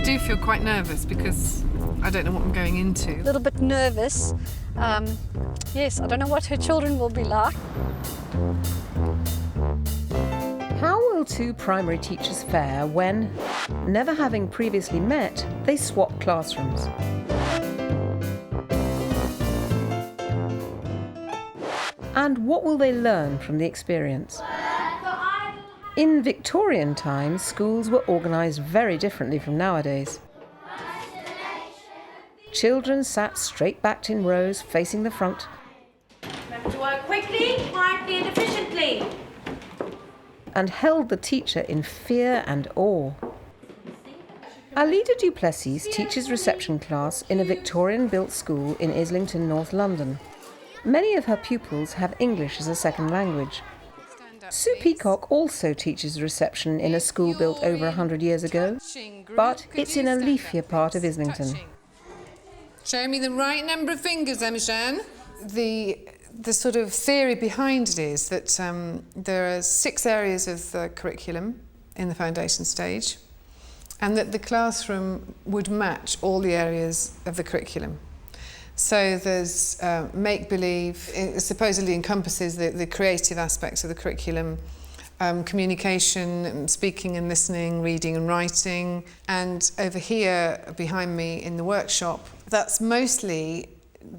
do feel quite nervous because I don't know what I'm going into. A little bit nervous. Yes, I don't know what her children will be like. How will two primary teachers fare when, never having previously met, they swap classrooms? And what will they learn from the experience? In Victorian times, schools were organised very differently from nowadays. Children sat straight-backed in rows facing the front. Remember to work quickly, quietly and efficiently. And held the teacher in fear and awe. Alida Duplessis teaches reception class in a Victorian-built school in Islington, North London. Many of her pupils have English as a second language. Sue Peacock also teaches reception in a school built over 100 years ago, but it's in a leafier part of Islington. Show me the right number of fingers, Emma-Jeanne. The sort of theory behind it is that there are 6 areas of the curriculum in the foundation stage, and that the classroom would match all the areas of the curriculum. So there's make-believe, it supposedly encompasses the creative aspects of the curriculum, communication, speaking and listening, reading and writing. And over here, behind me in the workshop, that's mostly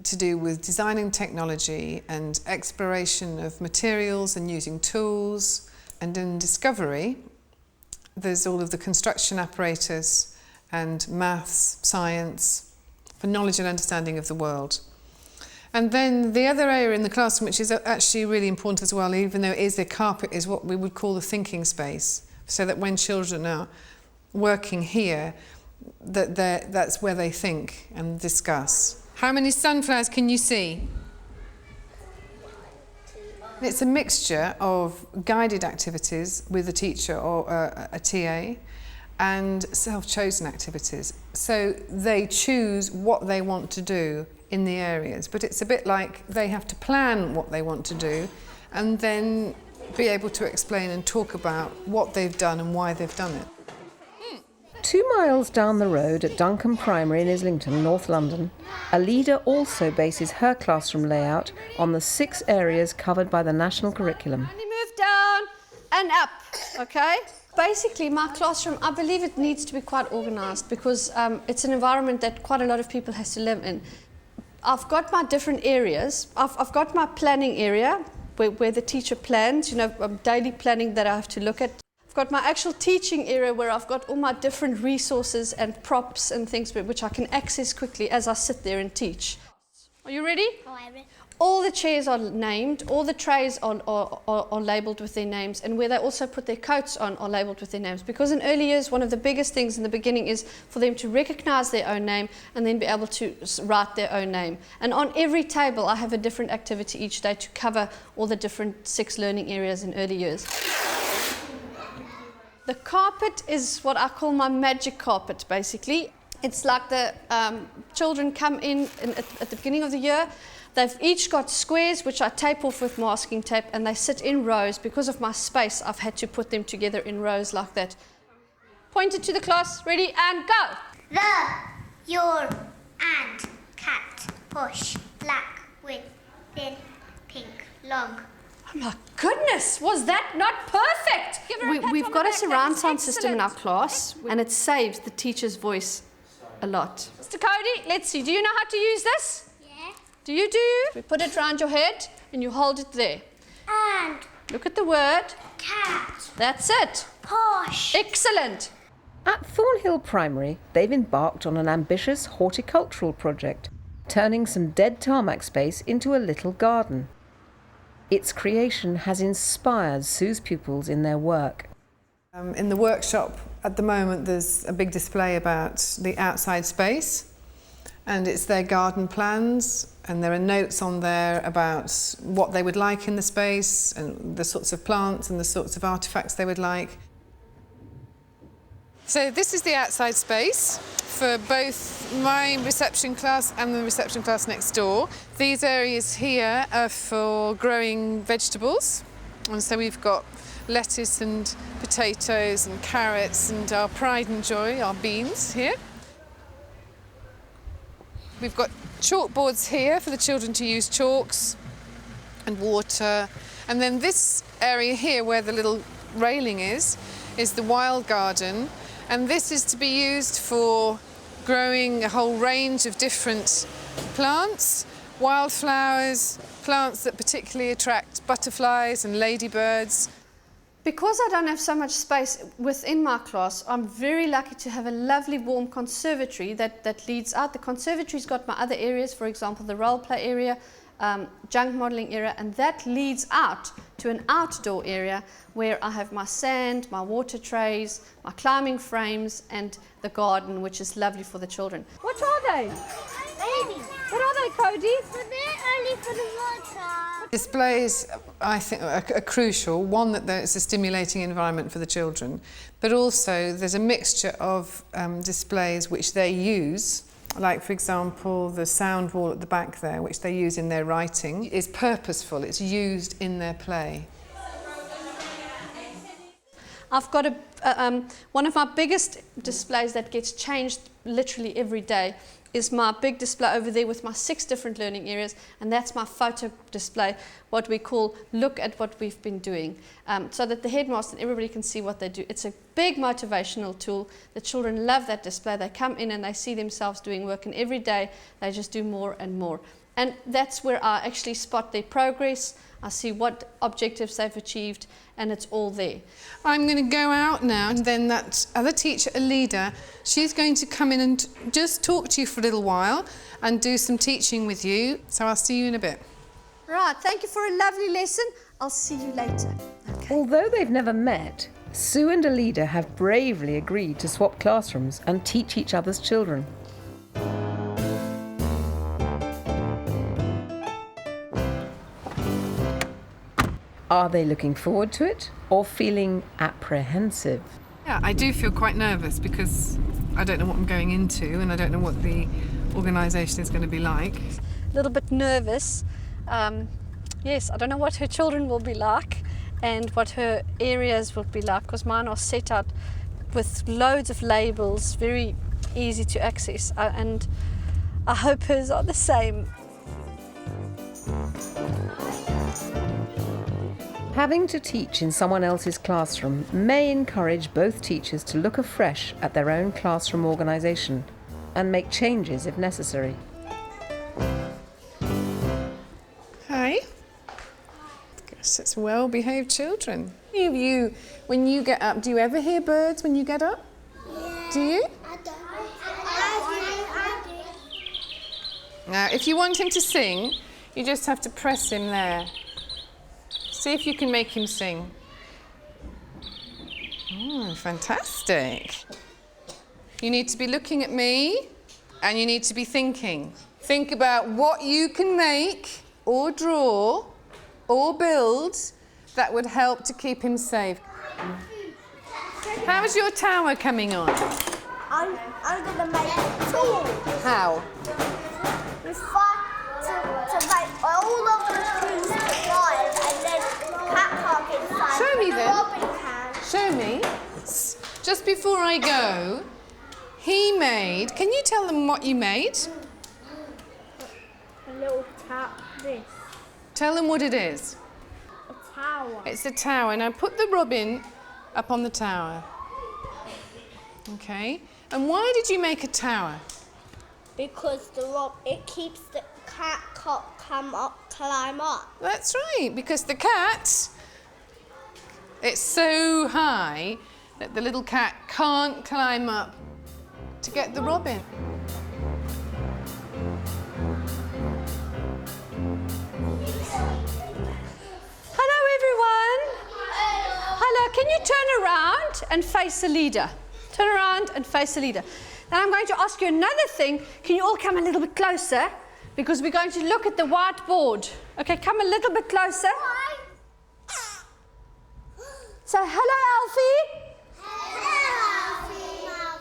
to do with designing technology and exploration of materials and using tools. And in discovery, there's all of the construction apparatus and maths, science, for knowledge and understanding of the world. And then the other area in the classroom, which is actually really important as well, even though it is the carpet, is what we would call the thinking space, so that when children are working here, that's where they think and discuss. How many sunflowers can you see? It's a mixture of guided activities with a teacher or a TA, and self-chosen activities. So they choose what they want to do in the areas, but it's a bit like they have to plan what they want to do and then be able to explain and talk about what they've done and why they've done it. 2 miles down the road at Duncombe Primary in Islington, North London, Alida also bases her classroom layout on the 6 areas covered by the national curriculum. Only move down and up, okay? Basically, my classroom, I believe it needs to be quite organised because it's an environment that quite a lot of people has to live in. I've got my different areas. I've got my planning area where the teacher plans, daily planning that I have to look at. I've got my actual teaching area where I've got all my different resources and props and things which I can access quickly as I sit there and teach. Are you ready? Oh, I'm ready. All the chairs are named, all the trays are labelled with their names, and where they also put their coats on are labelled with their names. Because in early years, one of the biggest things in the beginning is for them to recognise their own name and then be able to write their own name. And on every table, I have a different activity each day to cover all the different 6 learning areas in early years. The carpet is what I call my magic carpet, basically. It's like the children come in at the beginning of the year. They've each got squares which I tape off with masking tape, and they sit in rows. Because of my space, I've had to put them together in rows like that. Point it to the class. Ready and go. The, your, and, cat, push, black, with, thin, pink, long. Oh my goodness, was that not perfect? Give her a pat We've on got the a back. surround That's sound system in our excellent. class, and it saves the teacher's voice a lot. Mr. Cody, let's see. Do you know how to use this? Yeah. Do you? We put it round your head and you hold it there. And, Look at the word. cat, That's it. push. Excellent. At Thornhill Primary, they've embarked on an ambitious horticultural project, turning some dead tarmac space into a little garden. Its creation has inspired Sue's pupils in their work. In the workshop at the moment there's a big display about the outside space, and it's their garden plans, and there are notes on there about what they would like in the space and the sorts of plants and the sorts of artefacts they would like. So this is the outside space for both my reception class and the reception class next door. These areas here are for growing vegetables, and so we've got lettuce and potatoes and carrots and our pride and joy, our beans here. We've got chalkboards here for the children to use chalks and water. And then this area here where the little railing is the wild garden. And this is to be used for growing a whole range of different plants, wildflowers, plants that particularly attract butterflies and ladybirds. Because I don't have so much space within my class, I'm very lucky to have a lovely warm conservatory that leads out. The conservatory's got my other areas, for example, the role play area, junk modelling area, and that leads out to an outdoor area where I have my sand, my water trays, my climbing frames, and the garden, which is lovely for the children. What are they? Babies. What are they, Cody? But they're only for the water. Displays, I think, are crucial. One, that it's a stimulating environment for the children, but also there's a mixture of displays which they use, like, for example, the sound wall at the back there, which they use in their writing, is purposeful. It's used in their play. I've got one of my biggest displays that gets changed literally every day is my big display over there with my 6 different learning areas, and that's my photo display, what we call look at what we've been doing, so that the headmaster and everybody can see what they do. It's a big motivational tool. The children love that display. They come in and they see themselves doing work, and every day they just do more and more. And that's where I actually spot their progress. I see what objectives they've achieved, and it's all there. I'm going to go out now, and then that other teacher, Alida, she's going to come in and just talk to you for a little while and do some teaching with you. So I'll see you in a bit. Right, thank you for a lovely lesson. I'll see you later. Okay. Although they've never met, Sue and Alida have bravely agreed to swap classrooms and teach each other's children. Are they looking forward to it or feeling apprehensive? Yeah, I do feel quite nervous because I don't know what I'm going into and I don't know what the organisation is going to be like. A little bit nervous. Yes, I don't know what her children will be like and what her areas will be like, because mine are set out with loads of labels, very easy to access, and I hope hers are the same. Having to teach in someone else's classroom may encourage both teachers to look afresh at their own classroom organisation and make changes if necessary. Hi. Gosh, it's well-behaved children. Any of you, when you get up, do you ever hear birds when you get up? Yeah. Do you? I do. Now, if you want him to sing, you just have to press him there. See if you can make him sing. Oh, fantastic. You need to be looking at me and you need to be thinking. Think about what you can make or draw or build that would help to keep him safe. How's your tower coming on? I'm going to make a tool. How? To make all of the trees alive and then cat park inside. Show me then. Robin can. Show me. Just before I go, he made... Can you tell them what you made? A little tap, this. Tell them what it is. A tower. It's a tower. Now put the robin up on the tower. Okay. And why did you make a tower? Because it keeps the cat climb up. That's right, because the cat, it's so high that the little cat can't climb up to get the robin. Hello, everyone. Hello, can you turn around and face the leader? Turn around and face the leader. Then I'm going to ask you another thing. Can you all come a little bit closer? Because we're going to look at the whiteboard. Okay, come a little bit closer. So, hello, Alfie.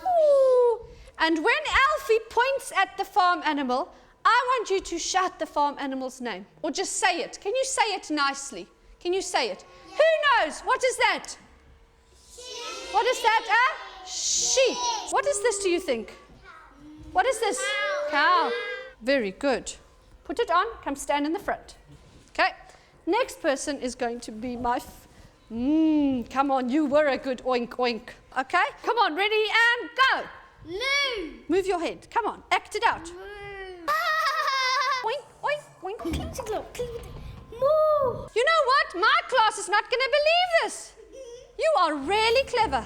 Ooh. And when Alfie points at the farm animal, I want you to shout the farm animal's name. Or just say it. Can you say it nicely? Can you say it? Who knows? What is that? What is that? A sheep. What is this, do you think? What is this? Cow. Very good. Put it on. Come stand in the front. Okay. Next person is going to be my... come on, you were a good oink oink. Okay. Come on, ready and go. Moo. Move your head. Come on, act it out. Oink, oink, oink. Moo. You know what? My class is not going to believe this. You are really clever.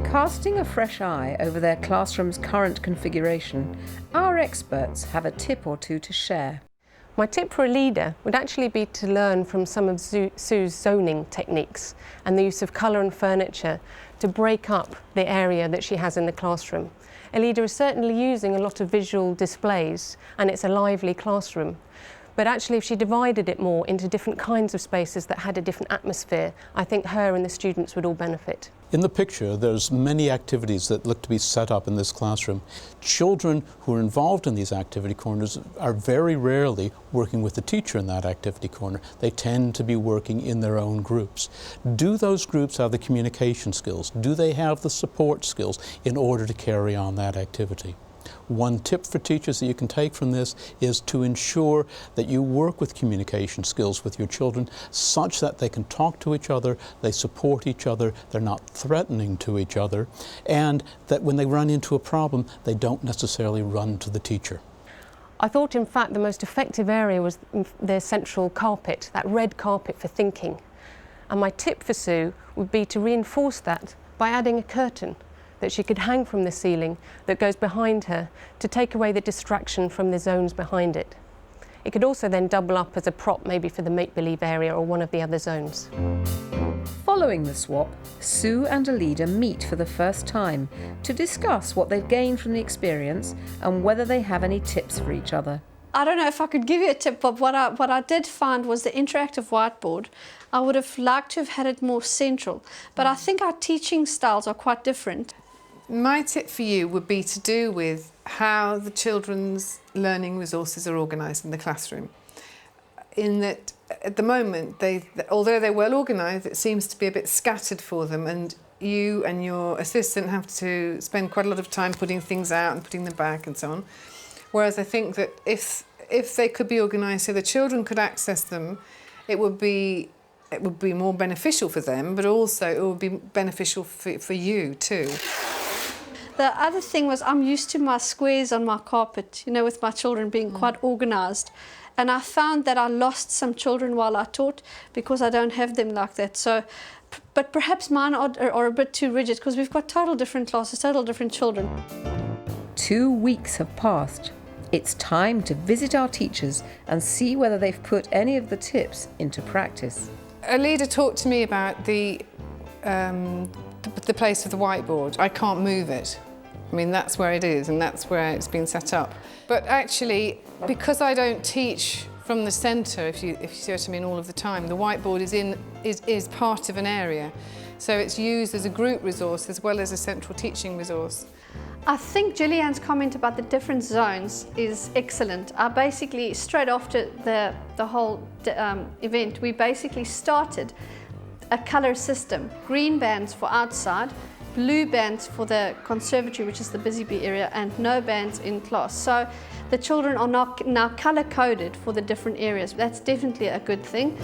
Casting a fresh eye over their classroom's current configuration, our experts have a tip or two to share. My tip for a leader would actually be to learn from some of Sue's zoning techniques and the use of colour and furniture to break up the area that she has in the classroom. A leader is certainly using a lot of visual displays and it's a lively classroom. But actually if she divided it more into different kinds of spaces that had a different atmosphere, I think her and the students would all benefit. In the picture, there's many activities that look to be set up in this classroom. Children who are involved in these activity corners are very rarely working with the teacher in that activity corner. They tend to be working in their own groups. Do those groups have the communication skills? Do they have the support skills in order to carry on that activity? One tip for teachers that you can take from this is to ensure that you work with communication skills with your children such that they can talk to each other, they support each other, they're not threatening to each other, and that when they run into a problem, they don't necessarily run to the teacher. I thought, in fact, the most effective area was the central carpet, that red carpet for thinking. And my tip for Sue would be to reinforce that by adding a curtain that she could hang from the ceiling that goes behind her to take away the distraction from the zones behind it. It could also then double up as a prop maybe for the make-believe area or one of the other zones. Following the swap, Sue and a leader meet for the first time to discuss what they've gained from the experience and whether they have any tips for each other. I don't know if I could give you a tip, but what I did find was the interactive whiteboard. I would have liked to have had it more central, but I think our teaching styles are quite different. My tip for you would be to do with how the children's learning resources are organised in the classroom. In that, at the moment, although they're well organised, it seems to be a bit scattered for them, and you and your assistant have to spend quite a lot of time putting things out and putting them back and so on. Whereas I think that if they could be organised so the children could access them, it would be more beneficial for them, but also it would be beneficial for you too. The other thing was I'm used to my squares on my carpet, you know, with my children being quite organised. And I found that I lost some children while I taught because I don't have them like that. So, but perhaps mine are a bit too rigid because we've got total different classes, total different children. 2 weeks have passed. It's time to visit our teachers and see whether they've put any of the tips into practice. A leader talked to me about the place of the whiteboard. I can't move it. I mean, that's where it is and that's where it's been set up. But actually, because I don't teach from the centre, if you see what I mean, all of the time, the whiteboard is part of an area. So it's used as a group resource as well as a central teaching resource. I think Gillian's comment about the different zones is excellent. I basically, straight after the whole event, we basically started a colour system. Green bands for outside, blue bands for the conservatory, which is the busy bee area, and no bands in class. So the children are now colour coded for the different areas. That's definitely a good thing.